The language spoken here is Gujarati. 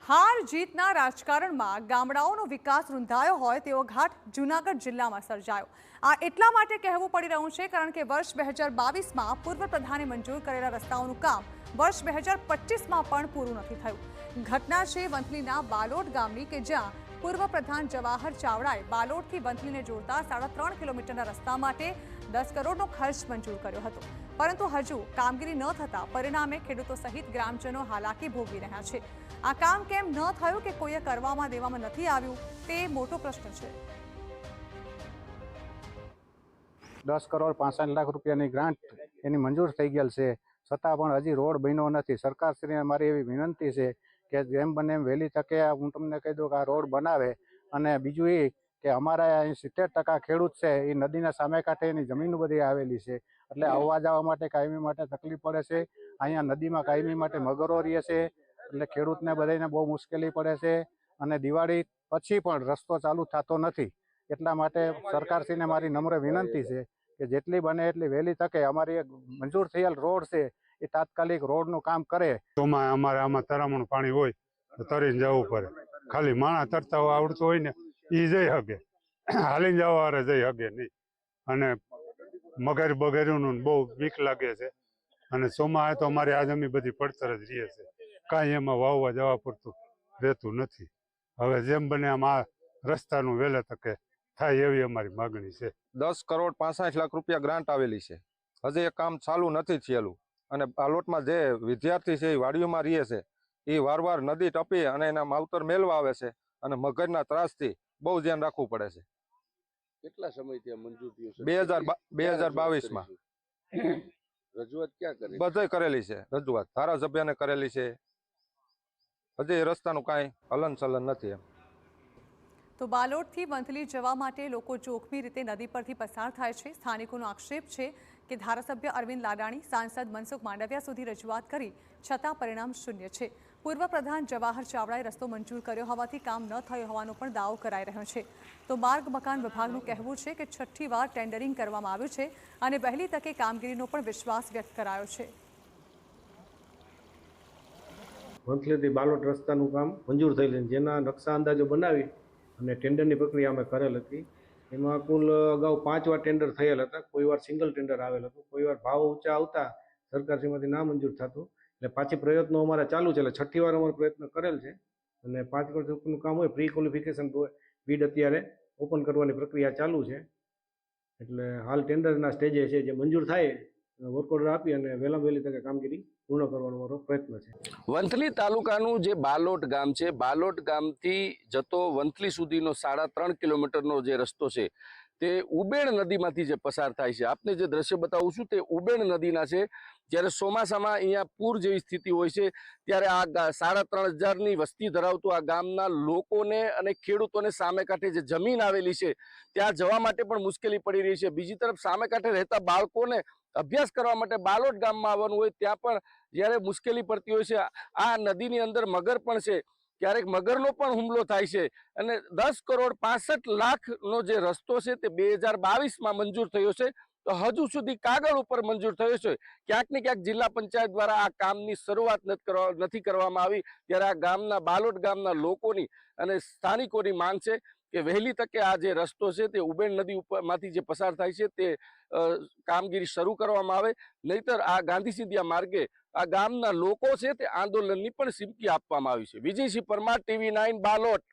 हार जीतना राजकारणમાં ગામડાઓનો વિકાસ રૂંધાયો હોય તેવો ઘાટ જૂનાગઢ જિલ્લામાં સર્જાયો। આ એટલા માટે કહેવું પડી રહ્યું છે કારણ કે વર્ષ 2022માં પૂર્વ પ્રધાને મંજૂર કરેલા રસ્તાઓનું કામ વર્ષ 2025માં પણ પૂરું નથી થયું। ઘટના છે વંથલીના બાલોટ ગામની કે જ્યાં પૂર્વ પ્રધાન જવાહર ચાવડાએ બાલોટથી વંથલીને જોડતા 3.5 કિલોમીટરના રસ્તા માટે 10 કરોડનો ખર્ચ મંજૂર કર્યો હતો, પરંતુ હજુ કામગીરી ન થતા પરિણામે ખેડૂતો સહિત ગ્રામજનો હાલાકી ભોગવી રહ્યા છે। આ કામ કેમ ન થયું કે કોઈએ કરવામાં દેવામાં નથી આવ્યું તે મોટો પ્રશ્ન છે। 10 કરોડ 65 લાખ રૂપિયાની ગ્રાન્ટ એની મંજૂર થઈ ગયેલ છે, છતાં પણ હજી રોડ બન્યો નથી। સરકારશ્રીને મારી એવી વિનંતી છે કે જેમ બને એમ વહેલી તકે હું તમને કહી દઉં કે આ રોડ બનાવે। અને બીજું એ કે અમારા અહીં 70% ખેડૂત છે એ નદીના સામે કાંઠે એની જમીન બધી આવેલી છે, એટલે આવવા જવા માટે કાયમી માટે તકલીફ પડે છે। અહીંયા નદીમાં કાયમી માટે મગરો રહે છે, એટલે ખેડૂતને બધાને બહુ મુશ્કેલી પડે છે। અને દિવાળી પછી પણ રસ્તો ચાલુ થતો નથી, એટલા માટે સરકારશ્રીને મારી નમ્ર વિનંતી છે કે જેટલી બને એટલી વહેલી તકે અમારી મંજૂર થયેલ રોડ છે એ તાત્કાલિક રોડનું કામ કરે। ચોમાસા અમારે આમાં તરામણ પાણી હોય તો તરીને જવું પડે। ખાલી માણસ તરતા આવડતું હોય ને એ જઈ શકે, હાલીને જવા વાળા જઈ શકે નહીં। અને મગર બગેરીનું બહુ બીક લાગે છે, અને ચોમાસા તો અમારી આ જમીન બધી પડતર જ રહે છે, કાંઈ એમાં વાવવા જવા પૂરતું રહેતું નથી। હવે જેમ બને આમ આ રસ્તાનું વહેલા તકે થાય એવી અમારી માગણી છે। 10 કરોડ 65 લાખ રૂપિયા ગ્રાન્ટ આવેલી છે, હજી એ કામ ચાલુ નથી થયેલું। અને બાલોટમાં જે વિદ્યાર્થી છે એ વાડીઓમાં રહે છે, એ વારવાર નદી ટપી અને એના માવતર મેળવા આવે છે, અને મગરના ત્રાસથી બહુ ધ્યાન રાખવું પડે છે। કેટલા સમયથી મંજૂર થયું છે? 2022માં રજૂઆત ક્યાં કરી? બધે કરેલી છે રજૂઆત, ધારાસભ્યને કરેલી છે, હજી એ રસ્તાનું કાંઈ હલનચલન નથી એમ। તો બાલોટથી વંથલી જવા માટે લોકો જોખમી રીતે નદી પરથી પસાર થાય છે। સ્થાનિકોનો આક્ષેપ છે કે ધારાસભ્ય અરવિંદ લાડાણી, સાંસદ મનસુખ માંડવિયા સુધી રજૂઆત કરી છતાં પરિણામ શૂન્ય છે। પૂર્વ પ્રધાન જવાહર ચાવડાએ રસ્તો મંજૂર કર્યો હોવાથી કામ ન થયો હોવાનો પણ દાવો કરાઈ રહ્યો છે। તો માર્ગ મકાન વિભાગનું કહેવું છે કે 6ઠ્ઠી વાર ટેન્ડરિંગ કરવામાં આવ્યું છે અને વહેલી તકે કામગીરીનો પણ વિશ્વાસ વ્યક્ત કરાયો છે। વંથલીથી બાલોટ રસ્તાનું કામ મંજૂર થયેલું, જેના નકશા અંદાજો બનાવી અને ટેન્ડરની પ્રક્રિયા અમે કરેલ હતી। એમાં કુલ અગાઉ 5 વાર ટેન્ડર થયેલ હતા, કોઈ વાર સિંગલ ટેન્ડર આવેલ હતું, કોઈ વાર ભાવ ઊંચા આવતા સરકારશ્રીમાંથી ના મંજૂર થતું, એટલે પાછી પ્રયત્નો અમારા ચાલુ છે। એટલે 6ઠ્ઠી વાર અમારો પ્રયત્ન કરેલ છે, અને 5 વર્ષ ઉપરનું કામ હોય પ્રી ક્વોલિફિકેશન બીડ અત્યારે ઓપન કરવાની પ્રક્રિયા ચાલુ છે। એટલે હાલ ટેન્ડરના સ્ટેજે છે, જે મંજૂર થાય વર્ક ઓર્ડર આપી અને વહેલામાં વહેલી તકે કામગીરી પૂર્ણ કરવાનો મારો પ્રયત્ન છે। વંથલી તાલુકાનું જે બાલોટ ગામ છે, બાલોટ ગામથી જતો વંથલી સુધીનો 3.5 કિલોમીટરનો જે રસ્તો છે તે ઉબેણ નદીમાંથી જે પસાર થાય છે। આપને જે દ્રશ્ય બતાવું છું તે ઉબેણ નદીના છે। જ્યારે ચોમાસામાં અહીંયા પૂર જેવી સ્થિતિ હોય છે ત્યારે આ 3,500ની વસ્તી ધરાવતું આ ગામના લોકોને અને ખેડૂતોને સામે કાંઠે જે જમીન આવેલી છે ત્યાં જવા માટે પણ મુશ્કેલી પડી રહી છે। બીજી તરફ સામે કાંઠે રહેતા બાળકોને અભ્યાસ કરવા માટે બાલોટ ગામમાં આવવાનું હોય ત્યાં પણ જ્યારે મુશ્કેલી પડતી હોય છે। આ નદીની અંદર મગર પણ છે, ક્યારેક મગરનો પણ હુમલો થાય છે। અને 10 કરોડ 65 લાખનો જે રસ્તો છે તે 2022માં મંજૂર થયો છે, તો હજુ સુધી કાગળ ઉપર મંજૂર થયો છે। ક્યાંક ને ક્યાંક જિલ્લા પંચાયત દ્વારા આ કામની શરૂઆત નથી કરવામાં આવી, ત્યારે આ ગામના બાલોટ ગામના લોકોની અને સ્થાનિકોની માંગ છે કે વહેલી તકે આ જે રસ્તો છે તે ઉબેણ નદી ઉપરમાંથી જે પસાર થાય છે તે કામગીરી શરૂ કરવામાં આવે, નહીતર આ ગાંધી સિંધિયા માર્ગે આ ગામના લોકો છે તે આંદોલનની પણ ચીમકી આપવામાં આવી છે। વિજયસિંહ પરમાર, TV9 બાલોટ।